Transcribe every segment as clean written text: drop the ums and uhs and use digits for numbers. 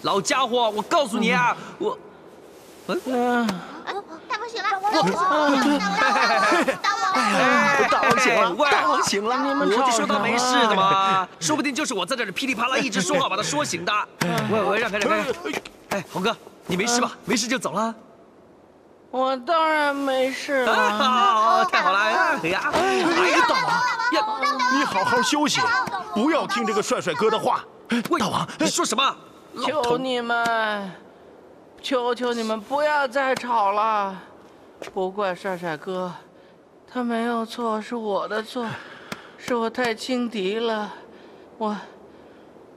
老家伙，我告诉你啊，我，大王醒了，大王醒了，喂大王醒了，我就说他没事的嘛，说不定就是我在这里噼里啪啦一直说话把他说醒的。喂，让开。哎，猴哥，你没事吧？没事就走了。我当然没事了。太好了！哎呀，大王呀，你好好休息，不要听这个帅哥的话。大王，你说什么？求你们，求你们不要再吵了。不怪帅哥，他没有错，是我的错，是我太轻敌了。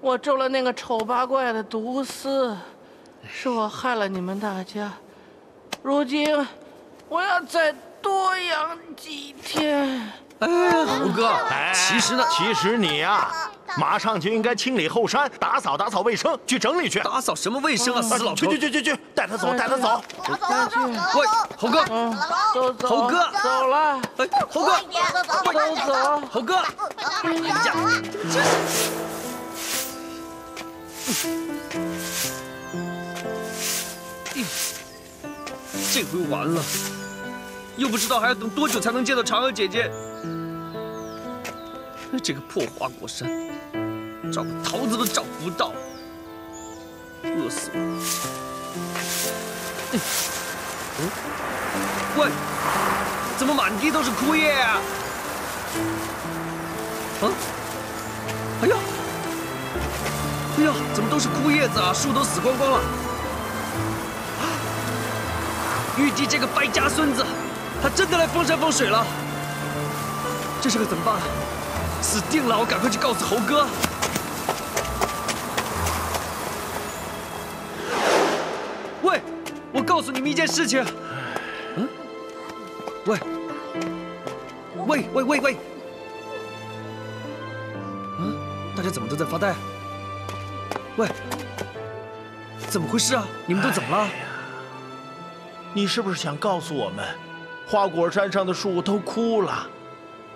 我中了那个丑八怪的毒丝，是我害了你们大家。如今我要再多养几天。猴哥，其实你呀，马上就应该清理后山，打扫卫生，去整理去。打扫什么卫生啊，死老头！去，带他走。喂，猴哥，走，猴哥，走了。哎，猴哥，都走，猴哥，哎呀，这回完了，又不知道还要等多久才能见到嫦娥姐姐。这个破花果山，找个桃子都找不到，饿死我！喂，怎么满地都是枯叶啊？哎呀，怎么都是枯叶子啊？树都死光光了。玉帝这个败家孙子，他真的来封山封水了。这是可怎么办？死定了！我赶快去告诉猴哥。喂，我告诉你们一件事情。喂，大家怎么都在发呆？喂，怎么回事啊？你们都怎么了？你是不是想告诉我们，花果山上的树都枯了，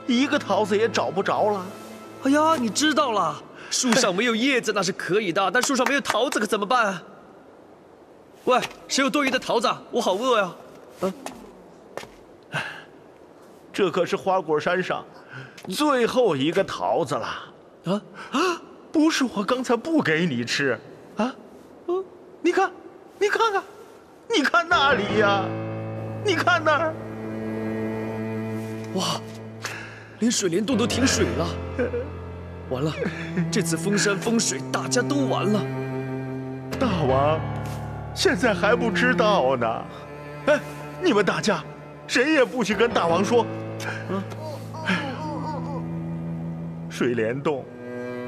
一个桃子也找不着了？哎呀，你知道了，树上没有叶子那是可以的，但树上没有桃子可怎么办？喂，谁有多余的桃子？我好饿呀！这可是花果山上最后一个桃子了。不是我刚才不给你吃啊？你看看，你看那里呀，你看那儿，哇，连水帘洞都停水了，完了，这次封山封水大家都完了。大王，现在还不知道呢。哎，你们大家谁也不许跟大王说。水帘洞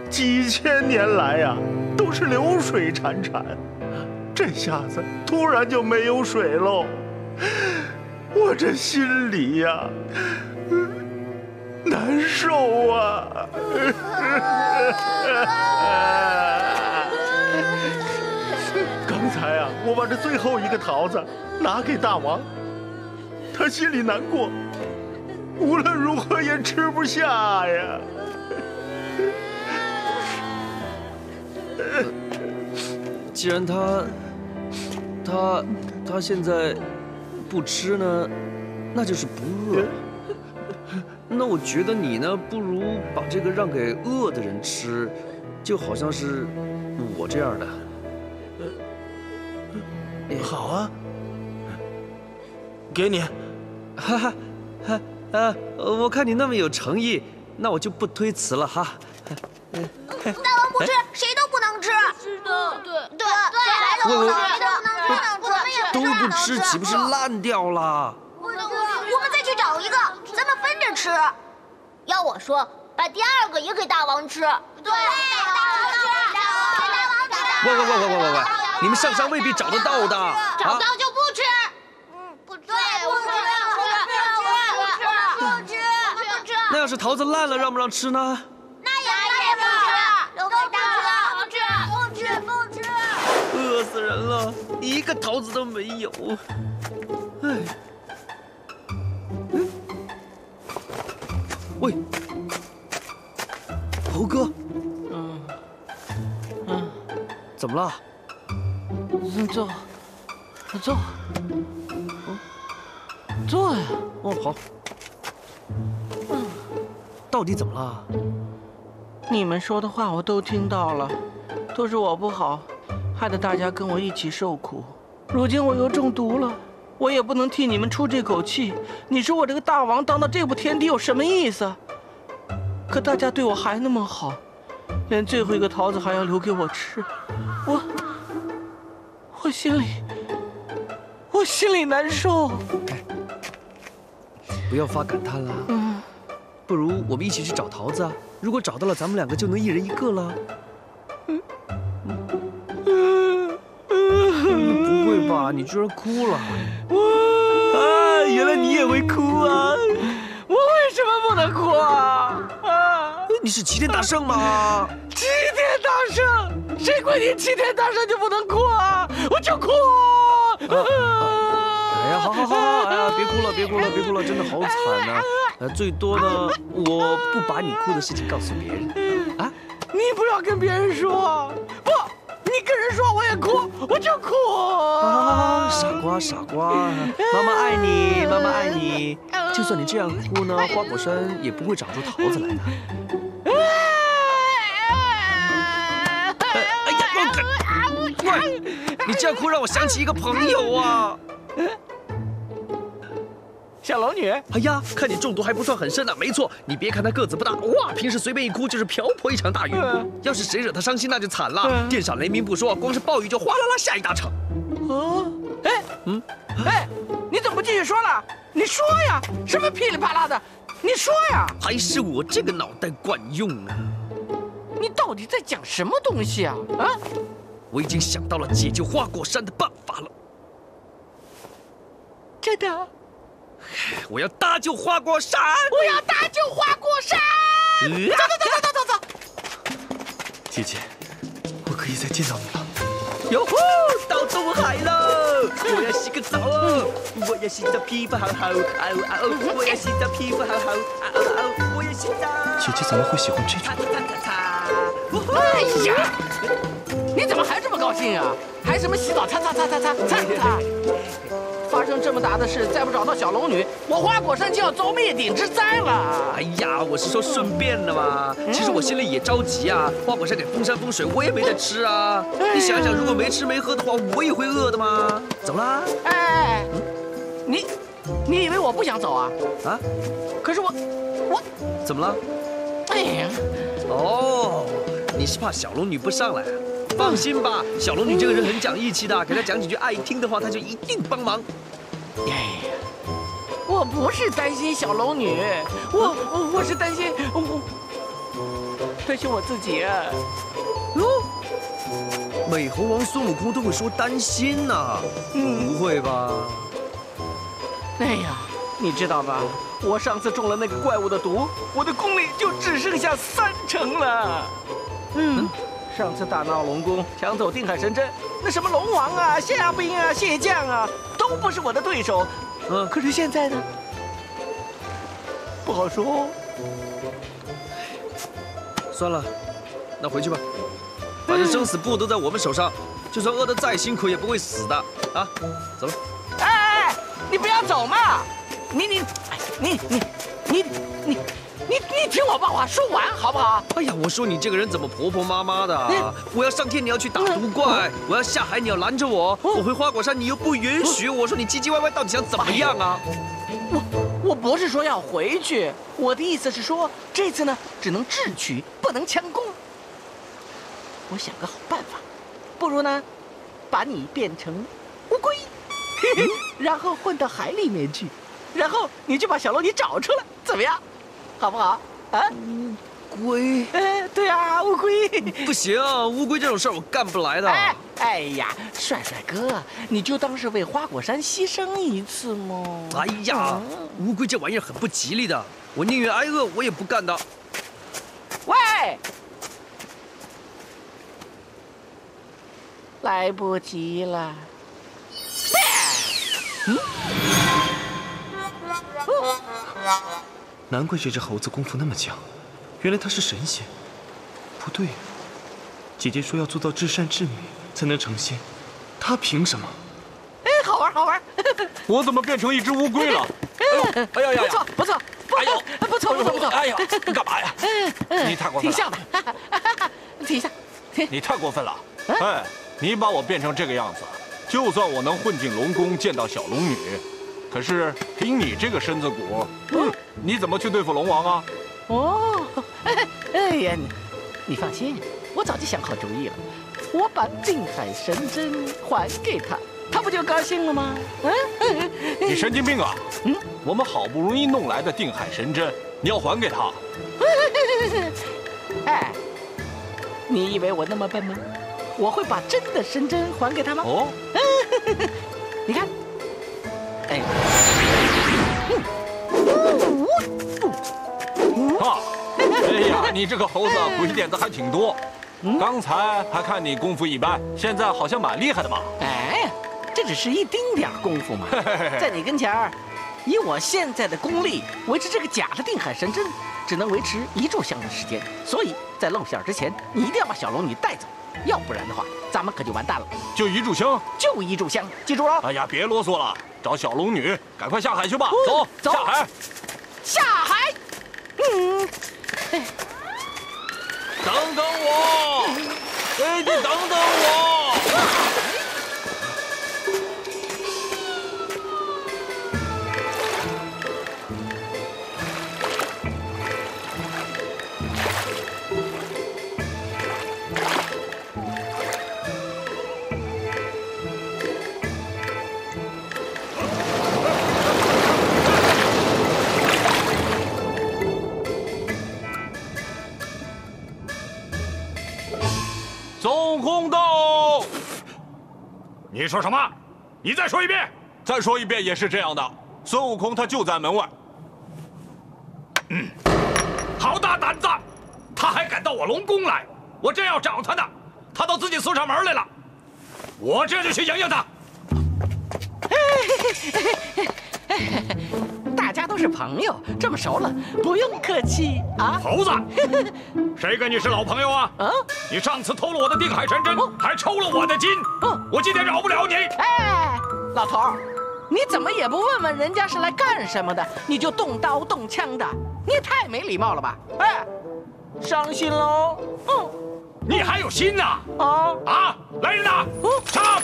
几千年来呀，都是流水潺潺，这下子突然就没有水喽，我这心里呀，难受啊！刚才啊，我把这最后一个桃子拿给大王，他心里难过，无论如何也吃不下呀。既然他现在不吃呢，那就是不饿。那我觉得你呢，不如把这个让给饿的人吃，就好像是我这样的。好啊，给你。我看你那么有诚意，那我就不推辞了哈。大王不吃，谁都不能吃。是的，对，谁都不能吃，都不吃，岂不是烂掉了？我们再去找一个，咱们分着吃。要我说，把第二个也给大王吃。对，喂，你们上山未必找得到的。找到就不吃。不吃。那要是桃子烂了，让不让吃呢？饿死人了，一个桃子都没有。哎，喂，猴哥，怎么了？坐，坐，坐呀！哦，好。到底怎么了？你们说的话我都听到了，都是我不好，害得大家跟我一起受苦。如今我又中毒了，我也不能替你们出这口气。你说我这个大王当到这步田地有什么意思？可大家对我还那么好，连最后一个桃子还要留给我吃，我心里难受。不要发感叹了。不如我们一起去找桃子啊！如果找到了，咱们2个就能一人1个了。不会吧？你居然哭了！啊，原来你也会哭啊！我为什么不能哭啊？你是齐天大圣吗？齐天大圣？谁规定齐天大圣就不能哭啊？我就哭！哎呀，好，哎呀，别哭了，真的好惨呐！最多呢，我不把你哭的事情告诉别人。啊？你不要跟别人说，不，你跟人说我也哭，我就哭。啊，傻瓜，妈妈爱你，就算你这样哭呢，花果山也不会长出桃子来的。哎呀，喂，你这样哭让我想起一个朋友啊。小龙女，哎呀，看你中毒还不算很深呢。没错，你别看她个子不大，哇，平时随便一哭就是瓢泼一场大雨。要是谁惹她伤心，那就惨了。电闪雷鸣不说，光是暴雨就哗啦啦下一大场。哎，你怎么不继续说了？你说呀，什么噼里啪啦的？你说呀。还是我这个脑袋惯用啊。你到底在讲什么东西啊？啊！我已经想到了解救花果山的办法了。真的？我要搭救花果山！我要搭救花果山！走！姐姐，我可以再见到你了。哟呼，到东海了！我要洗个澡哦！我要洗澡，皮肤好好，我要洗澡，皮肤好好，我要洗澡。姐姐怎么会喜欢这种？哎呀，你怎么还这么高兴啊？还什么洗澡？擦！发生这么大的事，再不找到小龙女，我花果山就要遭灭顶之灾了。哎呀，我是说顺便的嘛。其实我心里也着急啊，花果山给封山封水，我也没得吃啊。你想想，如果没吃没喝的话，我也会饿的嘛。走啦。哎，你以为我不想走啊？啊？可是我怎么了？哎呀，哦，你是怕小龙女不上来啊？放心吧，小龙女这个人很讲义气的，给她讲几句爱听的话，她就一定帮忙。哎呀，我不是担心小龙女，我是担心我自己啊。美猴王孙悟空都会说担心呐，不会吧？哎呀，你知道吧？我上次中了那个怪物的毒，我的功力就只剩下30%了。上次大闹龙宫，抢走定海神针，那什么龙王啊、虾兵啊、蟹将啊，都不是我的对手。可是现在呢，不好说。算了，那回去吧，反正生死簿都在我们手上，就算饿得再辛苦也不会死的啊！走了。哎，你不要走嘛！你听我把话说完好不好？哎呀，我说你这个人怎么婆婆妈妈的啊？我要上天，你要去打毒怪；我要下海，你要拦着我；我回花果山，你又不允许。我说你唧唧歪歪，到底想怎么样啊？我不是说要回去，我的意思是说，这次呢只能智取，不能强攻。我想个好办法，不如呢，把你变成乌龟，然后混到海里面去，然后你就把小龙女找出来，怎么样？好不好？啊？乌龟？对啊，乌龟。不行，乌龟这种事儿我干不来的。哎呀，帅哥，你就当是为花果山牺牲一次嘛。哎呀，乌龟这玩意儿很不吉利的，我宁愿挨饿，我也不干的。喂，来不及了。难怪这只猴子功夫那么强，原来他是神仙。不对，姐姐说要做到至善至美才能成仙，他凭什么？哎，好玩好玩！我怎么变成一只乌龟了？哎呀呀！不错不错，哎呦，不错不错不错！哎呀，你干嘛呀？你太过分了！挺像的，挺像。你太过分了！哎，你把我变成这个样子，就算我能混进龙宫见到小龙女，可是凭你这个身子骨，你怎么去对付龙王啊？哦，哎呀，你放心，我早就想好主意了，我把定海神针还给他，他不就高兴了吗？你神经病啊！我们好不容易弄来的定海神针，你要还给他？哎，你以为我那么笨吗？我会把真的神针还给他吗？哦，你看，哎，哎呀，你这个猴子鬼点子还挺多。刚才还看你功夫一般，现在好像蛮厉害的嘛。哎，这只是一丁点儿功夫嘛，在你跟前儿，以我现在的功力，维持这个假的定海神针，只能维持1炷香的时间。所以在露馅之前，你一定要把小龙女带走，要不然的话，咱们可就完蛋了。就1炷香？就1炷香，记住了。哎呀，别啰嗦了，找小龙女，赶快下海去吧。走，下海。下海。等等我！哎，你等等我！孙悟空到！你说什么？你再说一遍。再说一遍也是这样的。孙悟空他就在门外。好大胆子！他还敢到我龙宫来，我正要找他呢，他都自己送上门来了。我这就去迎迎他。大家都是朋友，这么熟了，不用客气啊。猴子，谁跟你是老朋友啊？你上次偷了我的定海神针，还抽了我的筋，我今天饶不了你。哎，老头儿，你怎么也不问问人家是来干什么的，你就动刀动枪的，你也太没礼貌了吧？哎，伤心喽。你还有心呐？来人呐！上！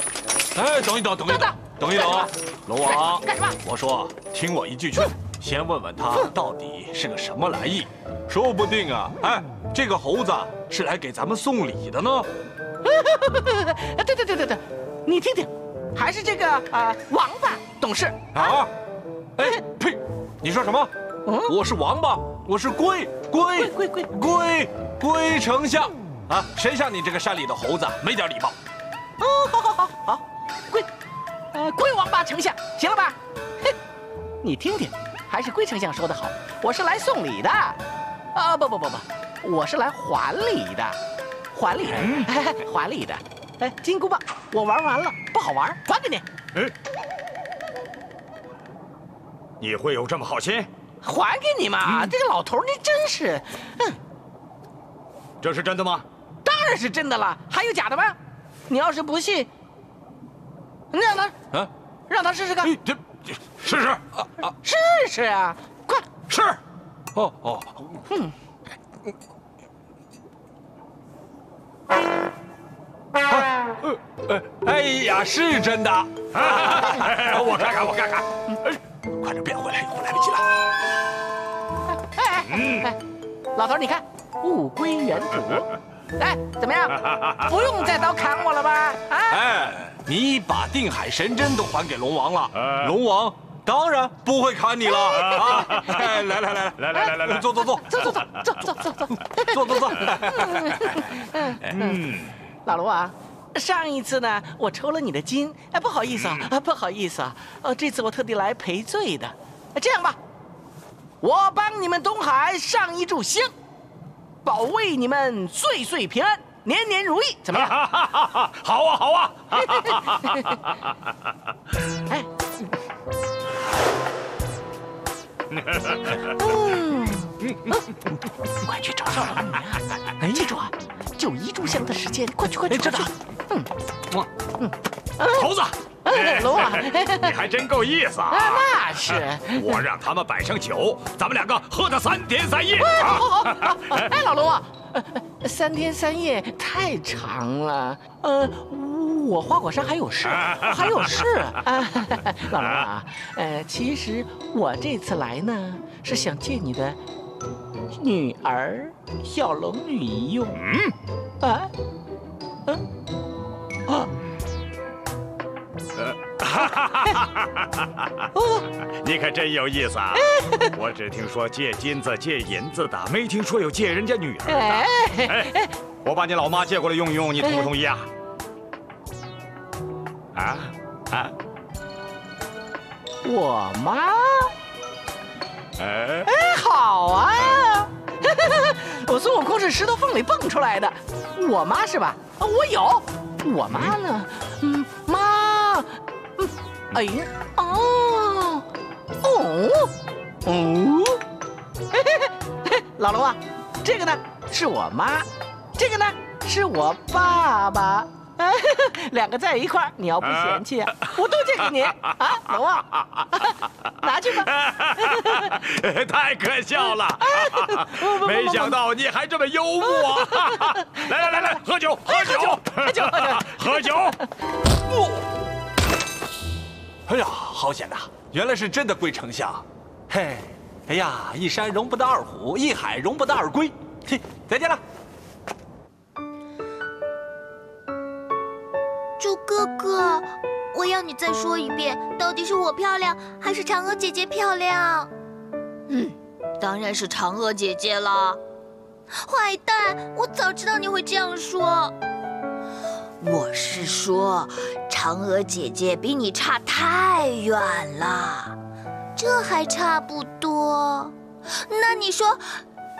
哎，等一等，等一等。等一等啊，龙王，干什么？我说，听我一句劝，先问问他到底是个什么来意，说不定啊，哎，这个猴子是来给咱们送礼的呢。对，你听听，还是这个王八懂事啊？哎呸！你说什么？我是王八，我是龟丞相啊！谁像你这个山里的猴子没点礼貌？好，龟王八丞相，行了吧？嘿，你听听，还是龟丞相说的好，我是来送礼的。不，我是来还礼的，还礼的。哎，金箍棒，我玩完了，不好玩，还给你。你会有这么好心？还给你嘛！这个老头你真是，这是真的吗？当然是真的了，还有假的吗？你要是不信，你让他试试看。试试试试啊！快试！哎呀，是真的！我看看，快点变回来，以后来不及了。老头，你看，物归原主。哎，怎么样？不用再刀砍我了吧？哎，你把定海神针都还给龙王了，龙王当然不会砍你了啊！来，坐。走。老卢啊，上一次呢，我抽了你的筋，哎，不好意思啊，这次我特地来赔罪的。这样吧，我帮你们东海上1炷香，保卫你们岁岁平安，年年如意，怎么样？好啊！哎，快去找小龙女啊！记住啊，就一炷香的时间，快去快去！站长，猴子，龙啊，你还真够意思啊！那是，我让他们摆上酒，咱们两个喝的3天3夜好。哎，老龙啊，3天3夜太长了。我花果山还有事，还有事啊，老龙啊，其实我这次来呢，是想借你的女儿小龙女一用。你可真有意思啊！我只听说借金子、借银子的，没听说有借人家女儿的。哎，我把你老妈借过来用一用，你同不同意啊？我妈？哎，好啊！我孙悟空是石头缝里蹦出来的，我妈是吧？我有，我妈呢？妈，哎呀，老龙啊，这个呢是我妈，这个呢是我爸爸。2个在一块儿，你要不嫌弃，我都借给你啊，龙啊，拿去吧。太可笑了！没想到你还这么幽默。来，喝酒！哎呀，好险呐！原来是真的龟丞相。嘿，哎呀，一山容不得2虎，一海容不得2龟。嘿，再见了。猪哥哥，我要你再说一遍，到底是我漂亮，还是嫦娥姐姐漂亮？当然是嫦娥姐姐了。坏蛋，我早知道你会这样说。我是说，嫦娥姐姐比你差太远了，这还差不多。那你说，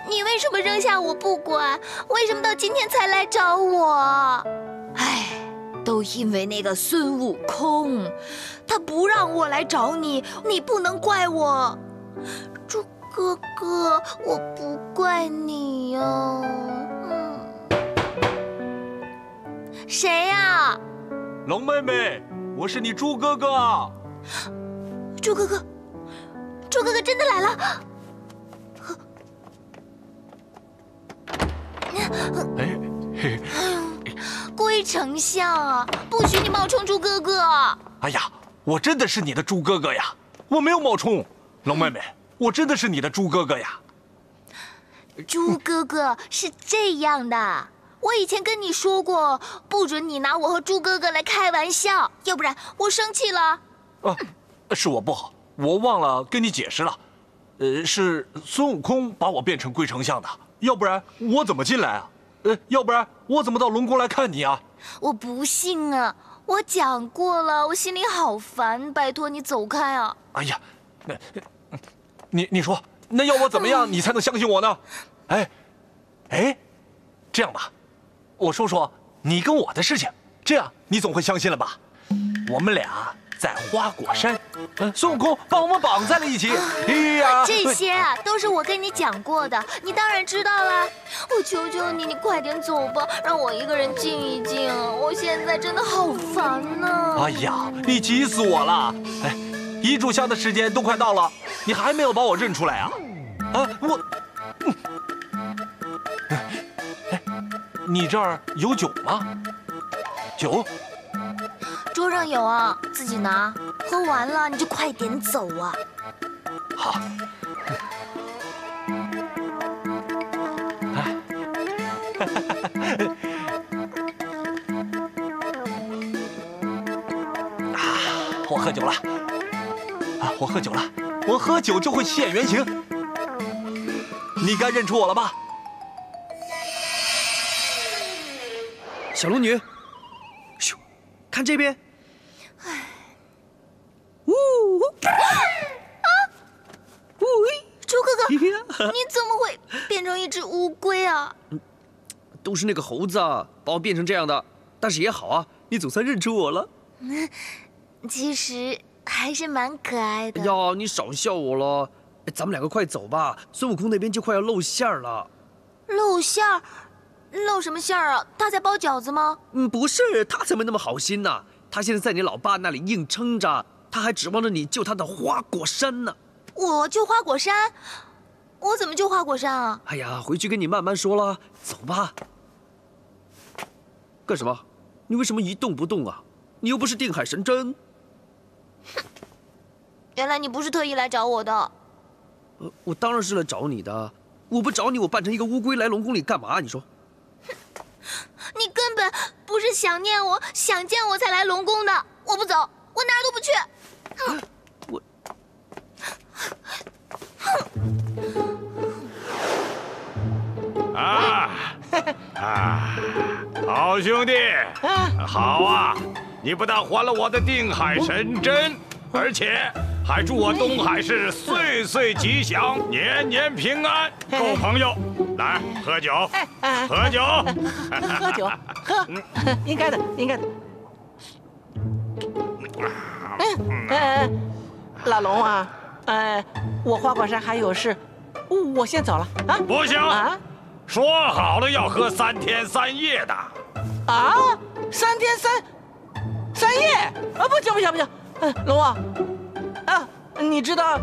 你为什么扔下我不管？为什么到今天才来找我？唉。都因为那个孙悟空，他不让我来找你，你不能怪我。猪哥哥，我不怪你哟。谁呀？龙妹妹，我是你猪哥哥。猪哥哥，猪哥哥真的来了。哎，嘿。龟丞相啊，不许你冒充猪哥哥！哎呀，我真的是你的猪哥哥呀，我没有冒充。龙妹妹，我真的是你的猪哥哥呀。猪哥哥是这样的，我以前跟你说过，不准你拿我和猪哥哥来开玩笑，要不然我生气了。是我不好，我忘了跟你解释了。是孙悟空把我变成龟丞相的，要不然我怎么进来啊？要不然我怎么到龙宫来看你啊？我不信啊！我讲过了，我心里好烦，拜托你走开啊！哎呀，你说，那要我怎么样你才能相信我呢？这样吧，我说说你跟我的事情，这样你总会相信了吧？我们俩在花果山，孙悟空把我们绑在了一起。哎呀，这些啊都是我跟你讲过的，你当然知道啦。我求求你，你快点走吧，让我一个人静一静。我现在真的好烦呢。哎呀，你急死我了！一炷香的时间都快到了，你还没有把我认出来啊？你这儿有酒吗？酒？桌上有啊，自己拿。喝完了你就快点走啊。好。我喝酒了。我喝酒了。我喝酒就会现原形。你该认出我了吧？小龙女，咻，看这边。猪哥哥，你怎么会变成一只乌龟啊？都是那个猴子啊，把我变成这样的。但是也好啊，你总算认出我了。其实还是蛮可爱的。哎呀，你少笑我了。咱们两个快走吧，孙悟空那边就快要露馅了。露馅儿？露什么馅儿啊？他在包饺子吗？不是，他才没那么好心呢。他现在在你老爸那里硬撑着，他还指望着你救他的花果山呢。我救花果山？我怎么救花果山啊？哎呀，回去跟你慢慢说了。走吧。干什么？你为什么一动不动啊？你又不是定海神针。哼，原来你不是特意来找我的。我当然是来找你的。我不找你，我扮成一个乌龟来龙宫里干嘛？你说？你根本不是想念我、想见我才来龙宫的。我不走，我哪儿都不去。我，好兄弟，好啊！你不但还了我的定海神针，而且还祝我东海市岁岁吉祥，年年平安。够朋友，来喝酒，喝酒，喝酒，喝，应该的，应该的。老龙啊，我花果山还有事，我先走了啊。不行啊，说好了要喝3天3夜的。啊，3天3夜啊！不行不行不行，龙王，啊，你知道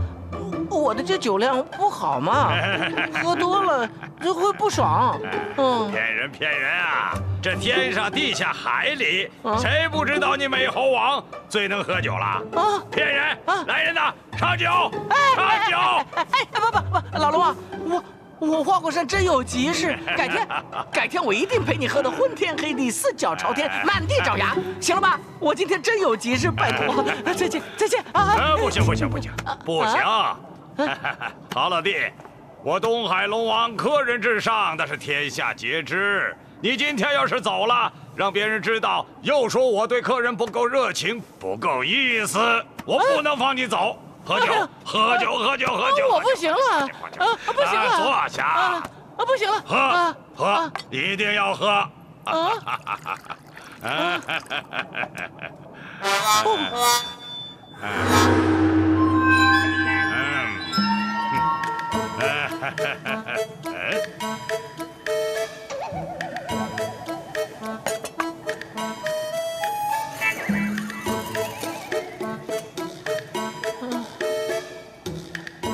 我的这酒量不好吗？喝多了会不爽。骗人啊！这天上地下海里，谁不知道你美猴王最能喝酒了？啊！骗人！来人呐，上酒！上酒！不，老龙啊，我花果山真有急事，改天我一定陪你喝得昏天黑地、四脚朝天、满地找牙，行了吧？我今天真有急事，拜托，再见啊！不行！好老弟，我东海龙王客人至上，那是天下皆知。你今天要是走了，让别人知道，又说我对客人不够热情，不够意思，我不能放你走。喝酒！我不行了，不行了，坐下。不行了，喝，一定要喝。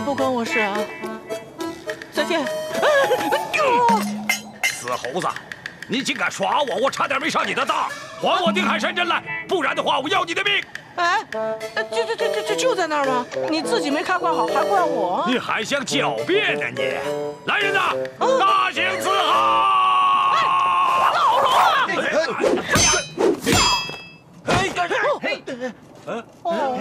不关我事啊！再见。死猴子，你竟敢耍我，我差点没上你的当！还我定海神针来，不然的话，我要你的命！哎，就在那儿吗？你自己没看管好，还怪我？你还想狡辩呢你！来人呐，大刑伺候！老龙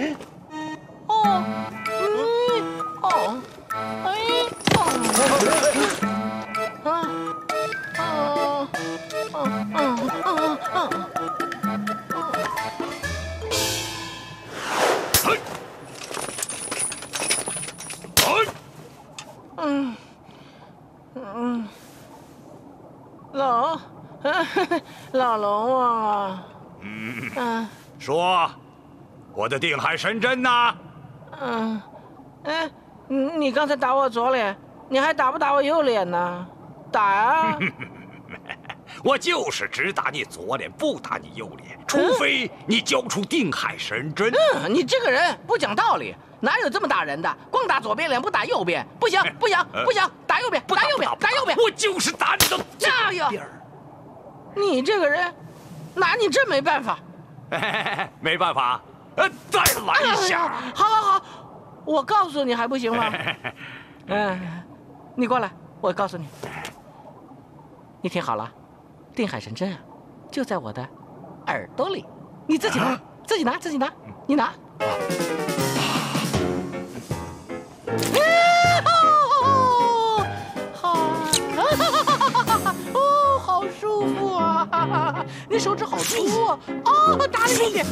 啊！老龙王啊，说，我的定海神针呢？你刚才打我左脸，你还打不打我右脸呢？打呀！我就是只打你左脸，不打你右脸，除非你交出定海神针。你这个人不讲道理，哪有这么打人的？光打左边脸不打右边，不行，打右边，打右边，打右边！我就是打你的左边。你这个人，拿你真没办法。没办法，再来一下。好，我告诉你还不行吗？你过来，我告诉你。你听好了，定海神针啊，就在我的耳朵里，你自己拿，自己拿，你拿。好舒服啊！你手指好粗啊！打力一点，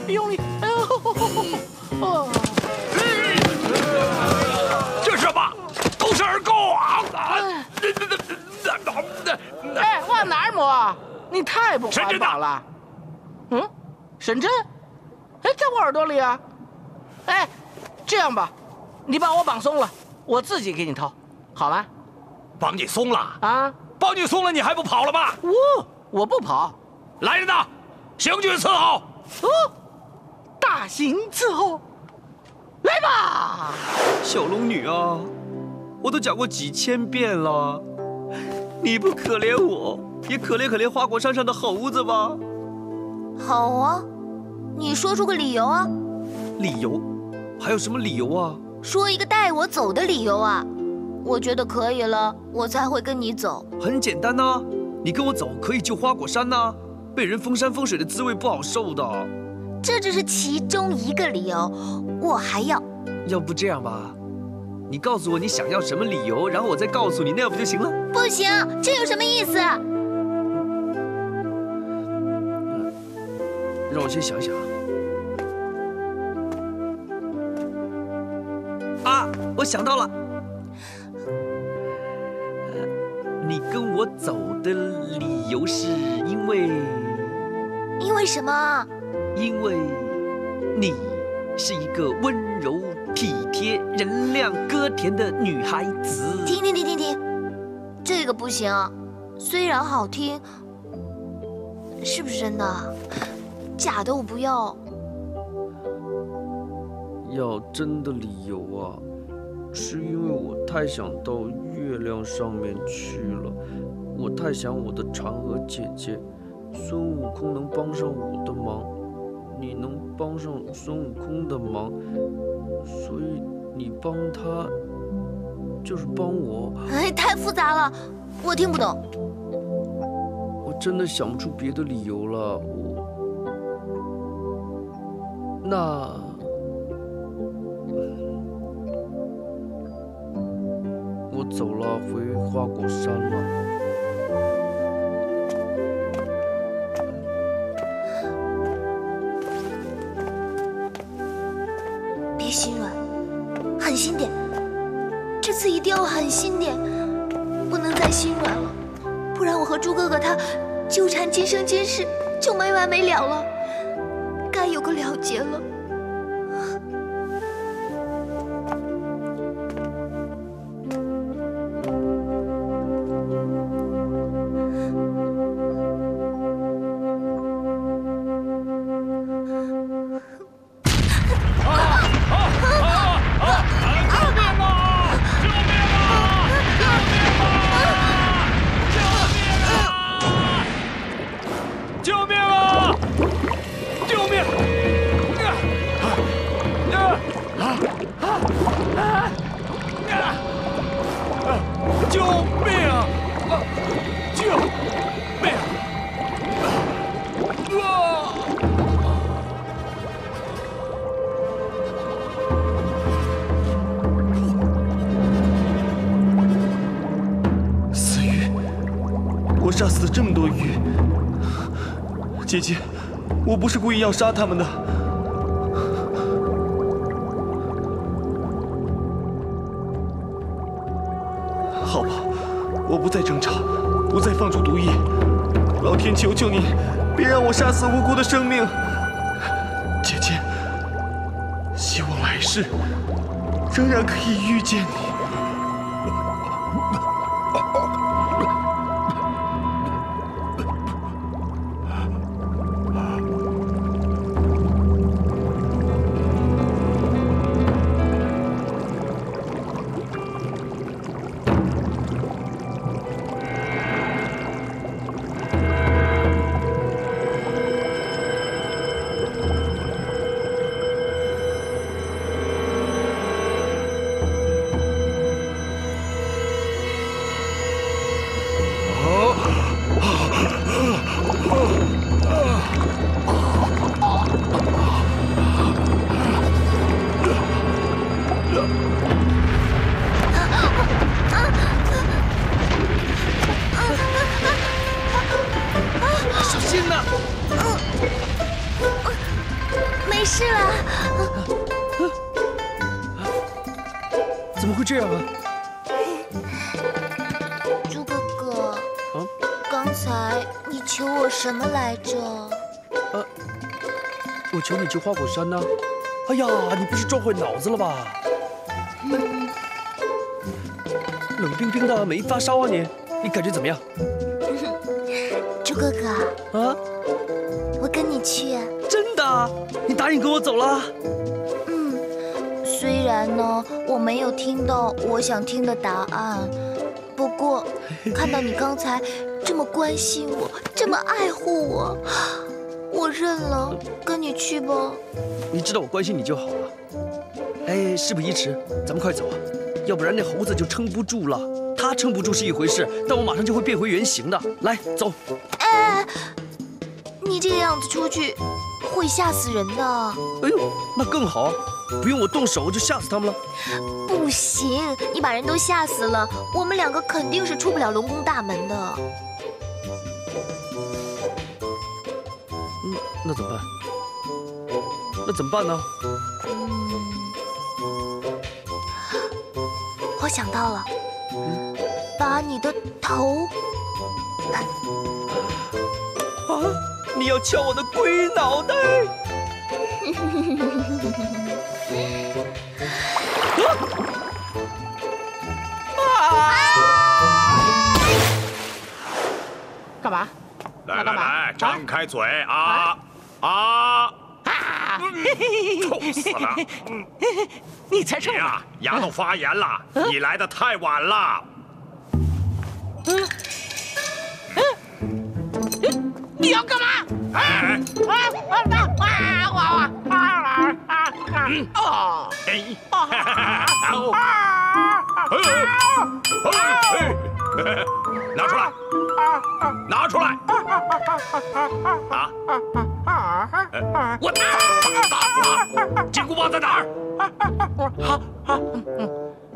用力！这什么？都是耳垢啊！哎，往哪儿抹？你太不环保了。神针？哎，在我耳朵里啊。哎，这样吧，你把我绑松了，我自己给你掏，好吗？帮你松了啊，帮你松了，你还不跑了吗？我不跑。来人呐，行军伺候。大刑伺候，来吧！小龙女啊，我都讲过几千遍了，你不可怜我，也可怜花果山上的猴子吧？好啊，你说出个理由啊！理由？还有什么理由啊？说一个带我走的理由啊！我觉得可以了，我才会跟你走。很简单呐，你跟我走可以救花果山呐，被人封山封水的滋味不好受的。这只是其中一个理由，我还要。要不这样吧，你告诉我你想要什么理由，然后我再告诉你，那样不就行了？不行，这有什么意思？让我先想想啊，我想到了，你跟我走的理由是因为什么？因为你是一个温柔体贴、人靓歌甜的女孩子。停，这个不行，虽然好听，是不是真的？假的我不要。要真的理由啊，是因为我太想到月亮上面去了，我太想我的嫦娥姐姐，孙悟空能帮上我的忙，你能帮上孙悟空的忙，所以你帮他就是帮我。哎，太复杂了，我听不懂。我真的想不出别的理由了，我走了，回花果山了。别心软，狠心点，这次一定要狠心点，不能再心软了，不然我和猪哥哥他纠缠今生今世就没完没了了，该有个了结了。我杀死了这么多鱼，姐姐，我不是故意要杀他们的。好吧，我不再挣扎，不再放出毒液。老天，求求你，别让我杀死无辜的生命。姐姐，希望来世仍然可以遇见你。小心呐！没事了。怎么会这样啊？猪哥哥，刚才你求我什么来着？我求你救花果山呢。哎呀，你不是撞坏脑子了吧？冷冰冰的，没发烧啊你感觉怎么样？猪哥哥啊，我跟你去。真的？你答应跟我走了？虽然呢，我没有听到我想听的答案，不过看到你刚才这么关心我，这么爱护我，我认了，跟你去吧。你知道我关心你就好了。哎，事不宜迟，咱们快走啊，要不然那猴子就撑不住了。他撑不住是一回事，但我马上就会变回原形的。来，走。哎，你这个样子出去会吓死人的。哎呦，那更好，不用我动手就吓死他们了。不行，你把人都吓死了，我们两个肯定是出不了龙宫大门的。那怎么办？那怎么办呢？我想到了，把你的头。啊！你要敲我的龟脑袋！干嘛？来来来，张开嘴啊！啊！臭死了！你才臭呀，牙都发炎了。你来的太晚了。你要干嘛？哎！拿出来！拿出来！啊！我打！金箍棒在哪儿？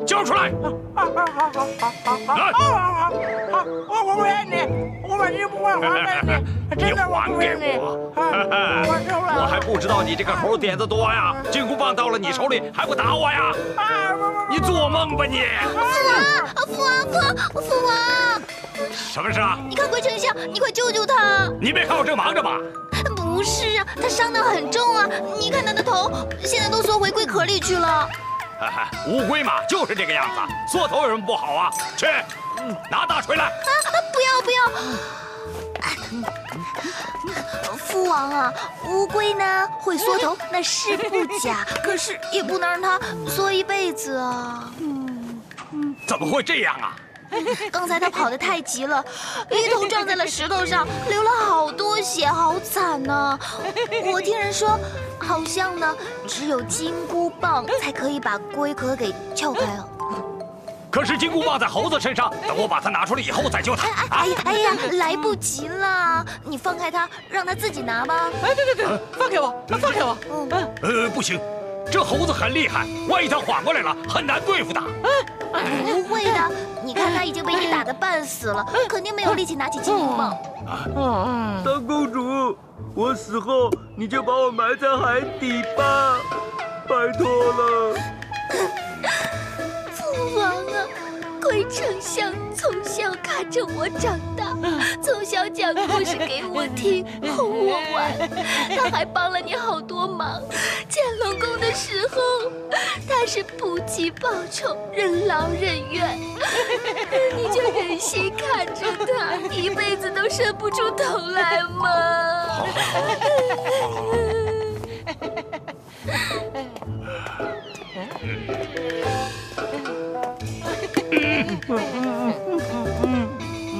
交出来！我不认你，我把金箍棒还给你，真的我不认你。我还不知道你这个猴点子多呀！金箍棒到了你手里还不打我呀？你做梦吧你！父王！什么事啊？你看龟丞相，你快救救他！你没看我正忙着吗？不是啊，他伤得很重啊！你看他的头，现在都缩回龟壳里去了。乌龟嘛，就是这个样子，缩头有什么不好啊？去，拿大锤来！不要！父王啊，乌龟呢会缩头，那是不假，可是也不能让它缩一辈子啊。怎么会这样啊？刚才他跑得太急了，一头撞在了石头上，流了好多血，好惨呐！我听人说，好像呢，只有金箍棒才可以把龟壳给撬开啊。可是金箍棒在猴子身上，等我把它拿出来以后再救它。哎呀，来不及了！你放开它，让它自己拿吧。哎，对，放开我，放开我。不行，这猴子很厉害，万一它缓过来了，很难对付它。不会的，你看它已经被你打得半死了，肯定没有力气拿起金箍棒。大公主，我死后你就把我埋在海底吧，拜托了。父王啊，龟丞相从小看着我长大，从小讲故事给我听，哄我玩，他还帮了你好多忙。建龙宫的时候，他是不计报酬，任劳任怨，你就忍心看着他，一辈子都伸不出头来吗？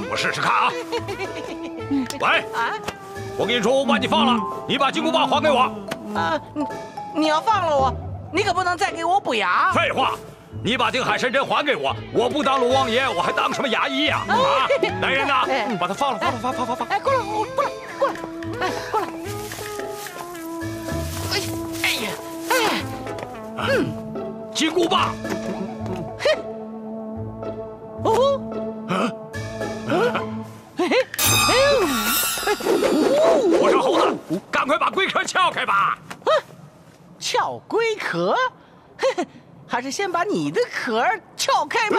我试试看啊！喂，我跟你说，我把你放了，你把金箍棒还给我。你要放了我，你可不能再给我补牙。废话，你把定海神针还给我，我不当鲁王爷，我还当什么牙医呀？啊，来人呐，把他放了，放！哎，过来，哎，过来！哎呀，金箍棒！我说猴子，赶快把龟壳撬开吧！撬龟壳？还是先把你的壳撬开吧。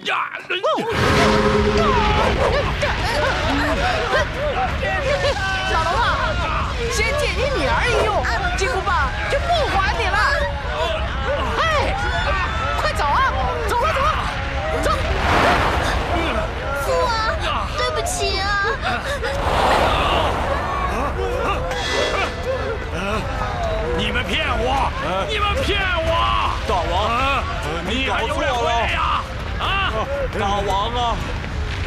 呀！小龙啊，先借你女儿一用，金箍棒就不还你了。哎，快走啊！走了。你还有脸回来呀？啊，大王啊，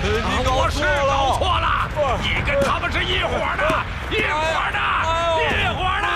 你搞错了，搞错了，你跟他们是一伙的，一伙的，一伙的。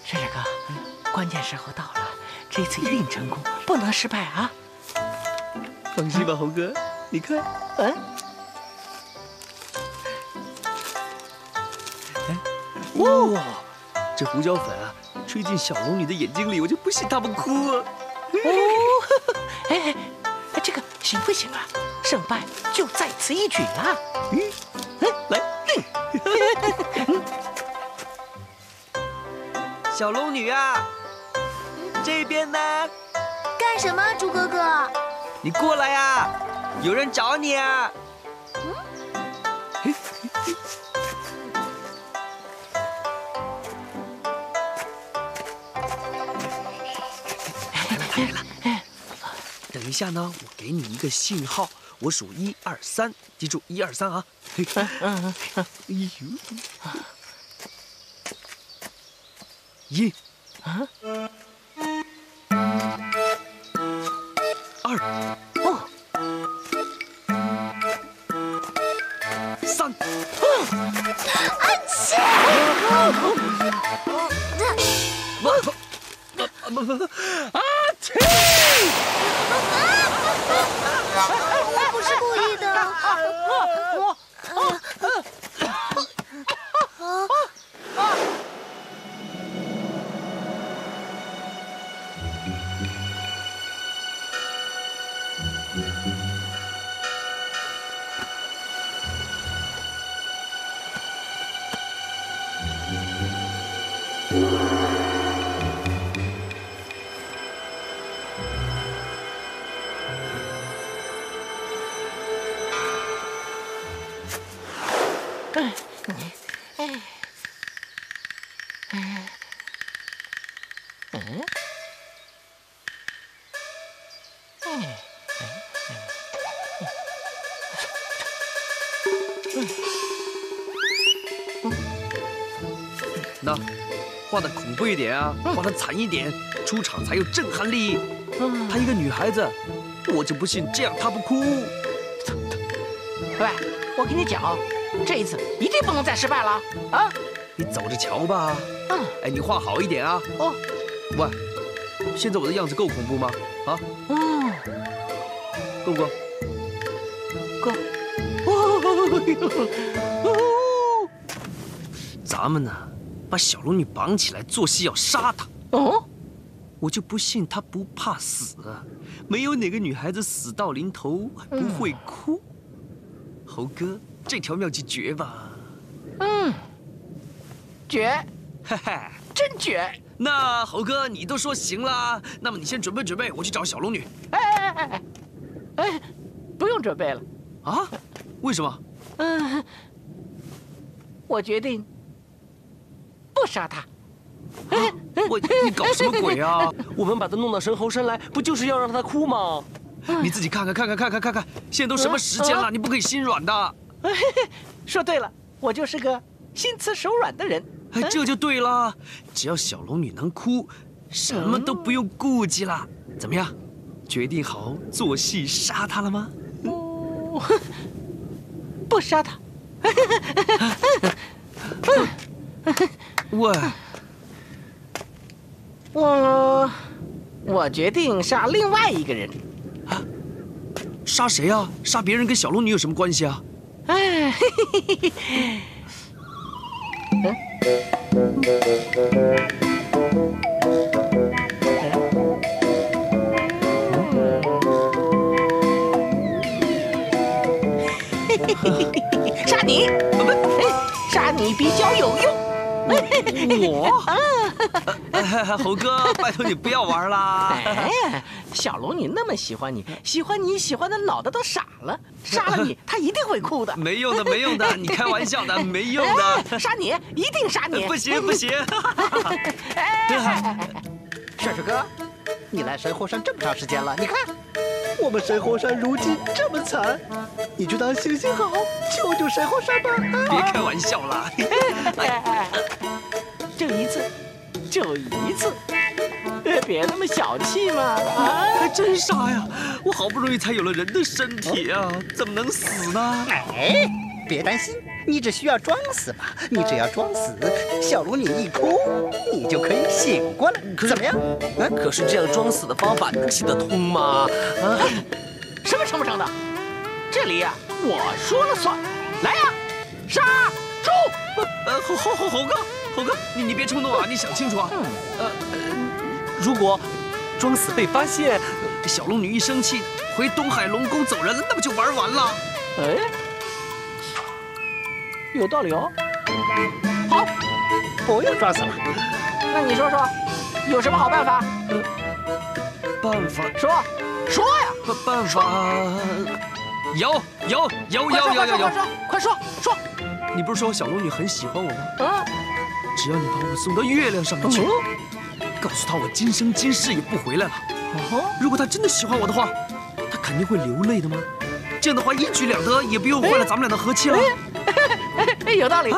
帅帅哥，关键时候到了，这次一定成功，不能失败啊！放心吧，猴哥，你看，哇，这胡椒粉啊，吹进小龙女的眼睛里，我就不信她不哭啊！这个行不行啊？胜败就在此一举啊！来，小龙女啊，这边呢？干什么，猪哥哥？你过来呀，有人找你啊！来了。等一下呢，我给你一个信号，我数1、2、3，记住1、2、3啊！哎呦，1、2、3。我不是故意的。那画的恐怖一点啊，画的惨一点，出场才有震撼力。她一个女孩子，我就不信这样她不哭。喂，我跟你讲，这一次一定不能再失败了啊！你走着瞧吧。哎，你画好一点啊。哦。喂，现在我的样子够恐怖吗？啊？够不够？够。咱们呢，把小龙女绑起来做戏要杀她。哦。我就不信她不怕死，没有哪个女孩子死到临头不会哭。猴哥，这条妙计绝吧？绝，嘿嘿，真绝！那猴哥，你都说行了，那么你先准备准备，我去找小龙女。哎，不用准备了。啊？为什么？我决定不杀她。你搞什么鬼啊？我们把她弄到神猴山来，不就是要让她哭吗？你自己看看，现在都什么时间了，你不可以心软的。说对了，我就是个心慈手软的人。这就对了，只要小龙女能哭，什么都不用顾忌了。怎么样？决定好做戏杀她了吗？不杀她。喂，我决定杀另外一个人。杀谁啊？杀别人跟小龙女有什么关系啊？杀你！杀你比较有用。我？猴哥，拜托你不要玩啦！哎，小龙女那么喜欢你，喜欢的脑袋都傻了，杀了你，她一定会哭的。没用的，没用的，你开玩笑的，没用的。杀你，一定杀你！不行不行。帅帅哥，你来神火山这么长时间了，你看，我们神火山如今这么惨，你就当行行好，救救神火山吧！别开玩笑了。就一次，别那么小气嘛！还真傻呀！我好不容易才有了人的身体啊，怎么能死呢？哎，别担心，你只需要装死吧。你只要装死，小龙女一哭，你就可以醒过来。怎么样？可是这样装死的方法能行得通吗？什么成不成的？这里呀，我说了算。来呀，杀猪！猴哥，你别冲动啊！你想清楚啊！如果装死被发现，小龙女一生气回东海龙宫走人了，那不就玩完了？哎，有道理哦。好，不用装死了。那你说说，有什么好办法？办法？说呀！办法有！快说！你不是说小龙女很喜欢我吗？啊！只要你把我送到月亮上面去，告诉她我今生今世也不回来了。如果她真的喜欢我的话，她肯定会流泪的吗？这样的话一举两得，也不用坏了咱们俩的和气了。有道理，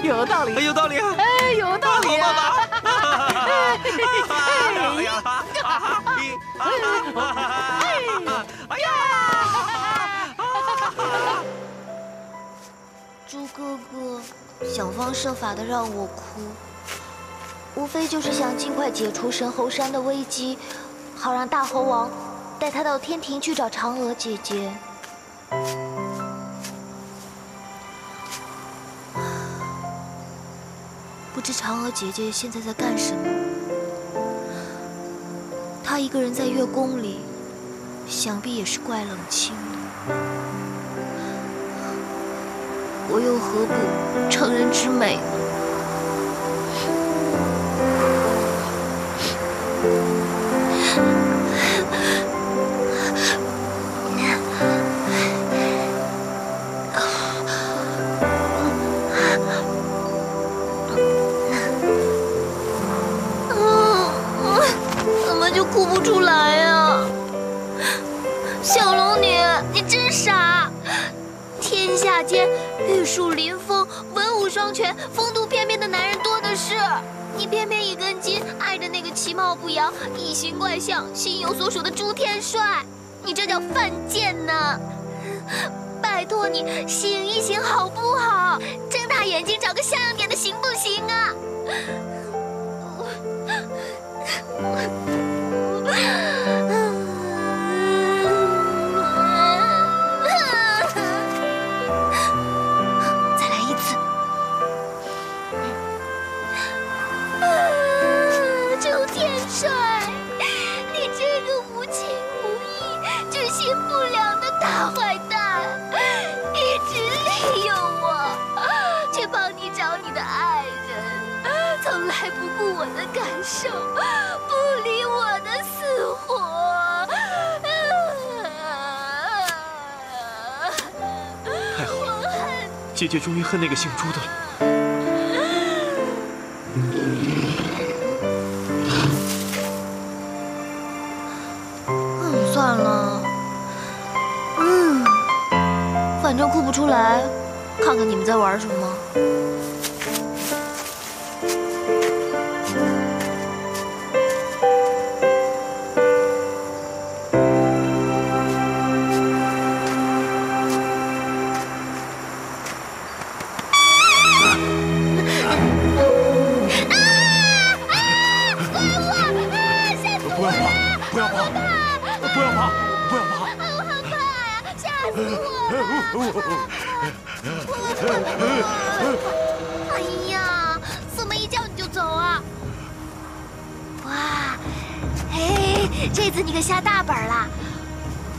有道理，有道理啊！哎，有道理啊！哎呀！猪哥哥想方设法的让我哭，无非就是想尽快解除神猴山的危机，好让大猴王带他到天庭去找嫦娥姐姐。不知嫦娥姐姐现在在干什么？她一个人在月宫里，想必也是怪冷清的。我又何不成人之美呢？怎么就哭不出来呀？小龙女，你真傻！天下间玉树临风、文武双全、风度翩翩的男人多的是，你偏偏一根筋，爱着那个其貌不扬、异形怪相、心有所属的朱天帅，你这叫犯贱呢！拜托你醒一醒好不好？睁大眼睛找个像样点的行不行啊？再来一次。周天帅，你这个无情无义、居心不良的大坏蛋，一直利用我，去帮你找你的爱人，从来不顾我的感受，不理我的死活。太好了，姐姐终于恨那个姓朱的了。算了，反正哭不出来，看看你们在玩什么。哎呀，怎么一叫你就走啊？哇，哎，这次你可下大本了。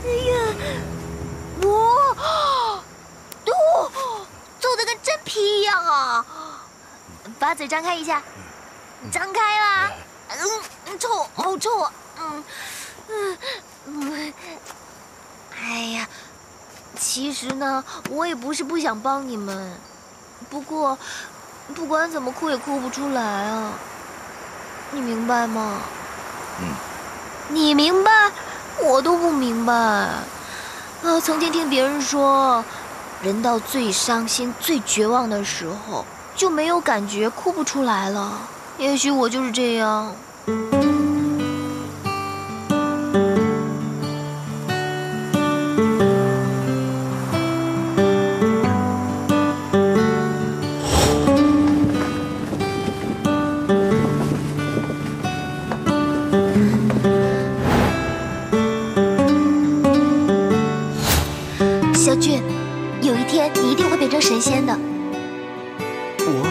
哎呀，走的跟真皮一样啊！把嘴张开一下，张开啦！臭，好臭啊！哎呀，其实呢，我也不是不想帮你们，不过，不管怎么哭也哭不出来啊。你明白吗？你明白，我都不明白。曾经听别人说，人到最伤心、最绝望的时候，就没有感觉，哭不出来了。也许我就是这样。小俊，有一天你一定会变成神仙的。我？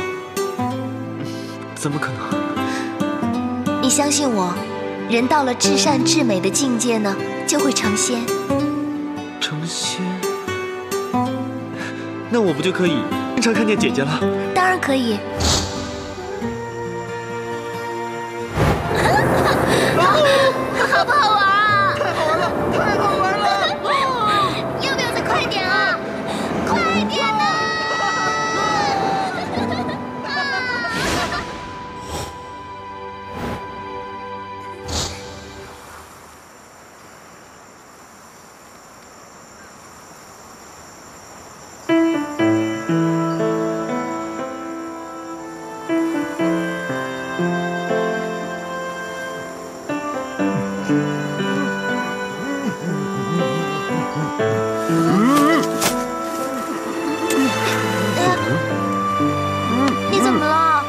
怎么可能？你相信我，人到了至善至美的境界呢，就会成仙。成仙？那我不就可以经常看见姐姐了？当然可以。好不好玩啊？太好玩了，太好玩了！要不要再快点啊？快点啊！你怎么了？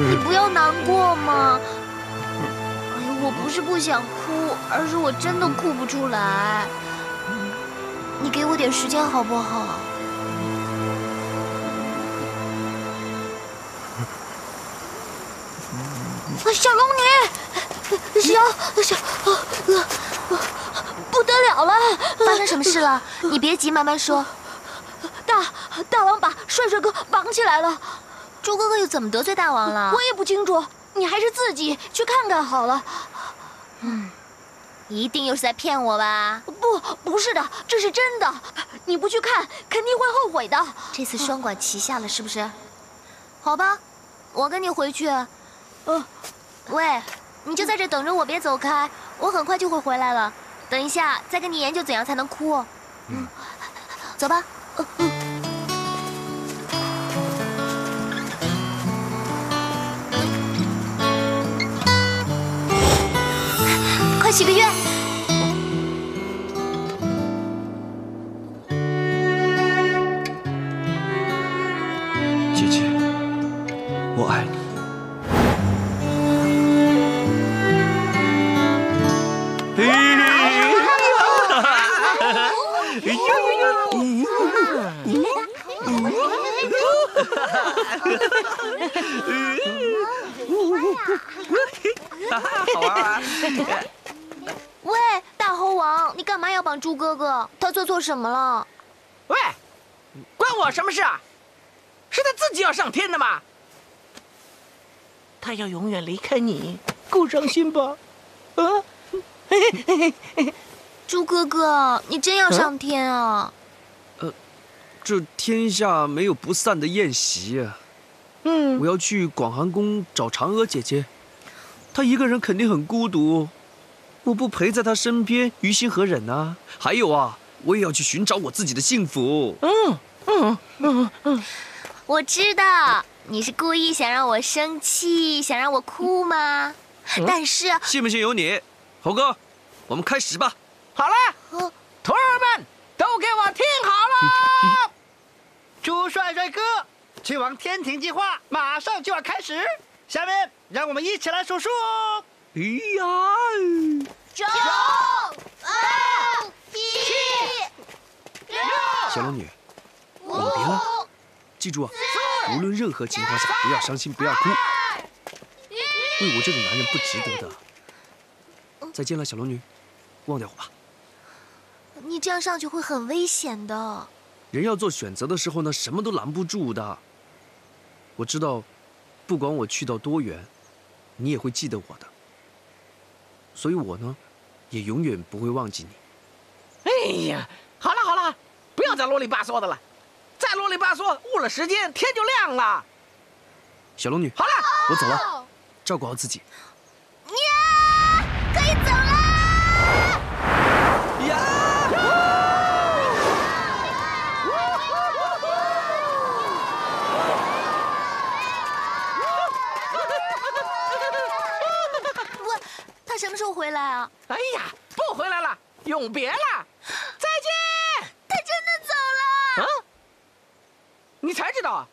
你不要难过嘛。哎呦，我不是不想哭，而是我真的哭不出来。你给我点时间好不好？小龙女，不得了了！发生什么事了？你别急，慢慢说。大王把帅帅哥绑起来了。猪哥哥又怎么得罪大王了？我也不清楚，你还是自己去看看好了。一定又是在骗我吧？不是的，这是真的。你不去看，肯定会后悔的。这次双管齐下了，是不是？好吧，我跟你回去。喂，你就在这等着我，别走开，我很快就会回来了。等一下再跟你研究怎样才能哭。走吧。快许个愿。姐姐，我爱你。好玩啊！喂，大猴王，你干嘛要绑猪哥哥？他做错什么了？喂，关我什么事啊？是他自己要上天的嘛。他要永远离开你，够伤心吧？猪哥哥，你真要上天啊？这天下没有不散的宴席啊。我要去广寒宫找嫦娥姐姐，她一个人肯定很孤独，我不陪在她身边，于心何忍啊？还有啊，我也要去寻找我自己的幸福。我知道你是故意想让我生气，想让我哭吗？但是信不信由你。猴哥，我们开始吧。好了，徒儿们都给我听好了。猪帅帅哥，去往天庭计划马上就要开始，下面让我们一起来数数哦。哎呀！9、2、7、6。小龙女，我们别了，记住啊，无论任何情况下不要伤心，不要哭。为我这种男人不值得的。再见了，小龙女，忘掉我吧。你这样上去会很危险的。人要做选择的时候呢，什么都拦不住的。我知道，不管我去到多远，你也会记得我的。所以我呢，也永远不会忘记你。哎呀，好了好了，不要再啰里吧嗦的了，再啰里吧嗦，误了时间，天就亮了。小龙女，好了，我走了，照顾好自己。呀，可以走啦！他什么时候回来啊？哎呀，不回来了，永别了，再见。他真的走了。啊？你才知道啊？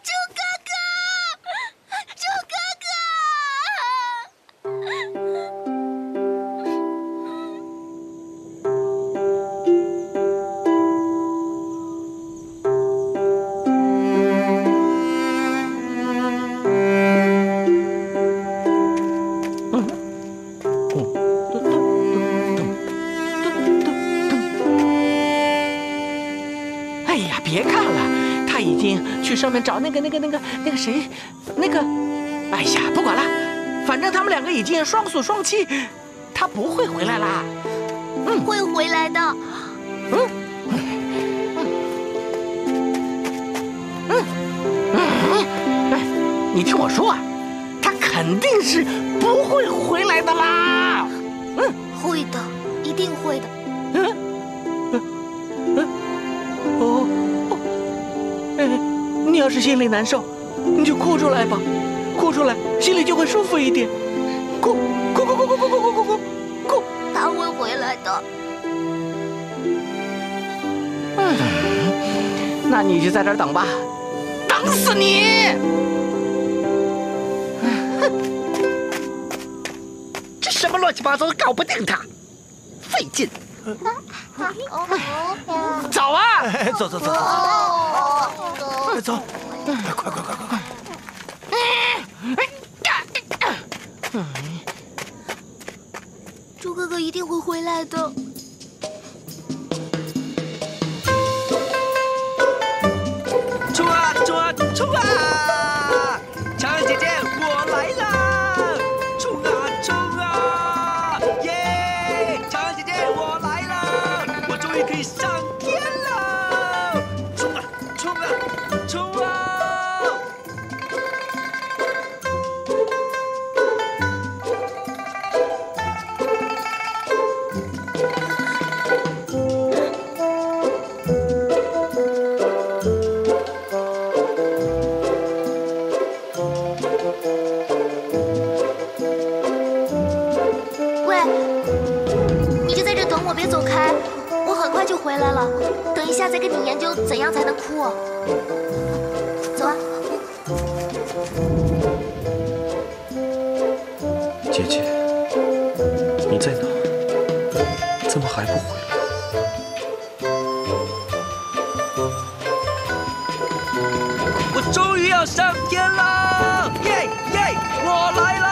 猪哥哥，猪哥哥！哎呀，别看了，他已经去上面找那个谁，哎呀，不管了，反正他们两个已经双宿双栖，他不会回来啦。会回来的。你听我说啊，他肯定是不会回来的啦。会的，一定会的。你要是心里难受，你就哭出来吧，哭出来，心里就会舒服一点。哭，他会回来的。那你就在这儿等吧，等死你！这什么乱七八糟，搞不定他，费劲。走啊！走，走，快！猪哥哥一定会回来的。冲啊！长安姐姐，我来啦！冲啊！耶！长安姐姐，我来啦！我终于可以上天了！冲啊！回来了，等一下再跟你研究怎样才能哭。走啊！姐姐，你在哪？怎么还不回来？我终于要上天了！耶，我来了！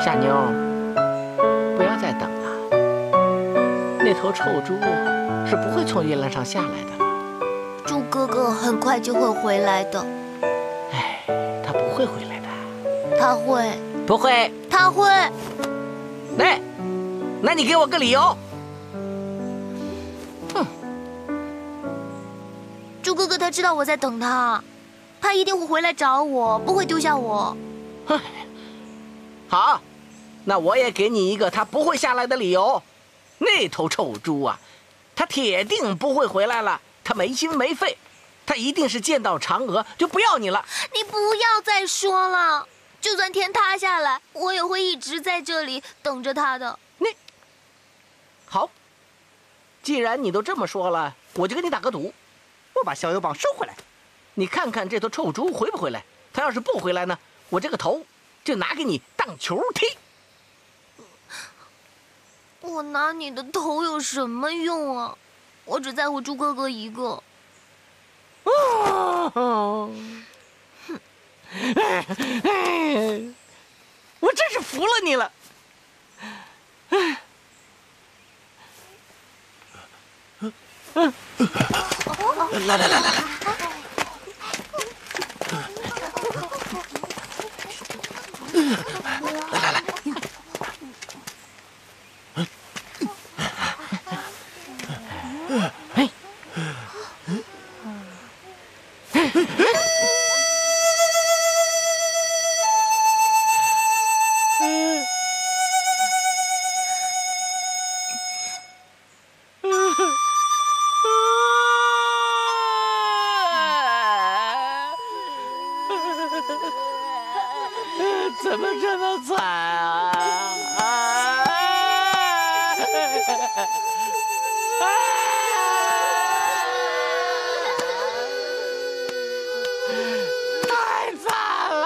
傻妞，不要再等了。那头臭猪是不会从月亮上下来的了。猪哥哥很快就会回来的。哎，他不会回来的。他会。不会。他会。哎，那你给我个理由。哼。猪哥哥他知道我在等他，他一定会回来找我，不会丢下我。哼。好，那我也给你一个他不会下来的理由。那头臭猪啊，他铁定不会回来了，他没心没肺，他一定是见到嫦娥就不要你了。你不要再说了，就算天塌下来，我也会一直在这里等着他的。好，既然你都这么说了，我就跟你打个赌，我把小油棒收回来。你看看这头臭猪回不回来？他要是不回来呢，我这个头就拿给你当球踢。我拿你的头有什么用啊？我只在乎猪哥哥一个。哦，我真是服了你了。来，怎么这么惨啊？太惨了！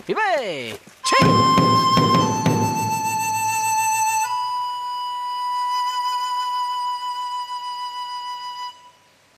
预备，起！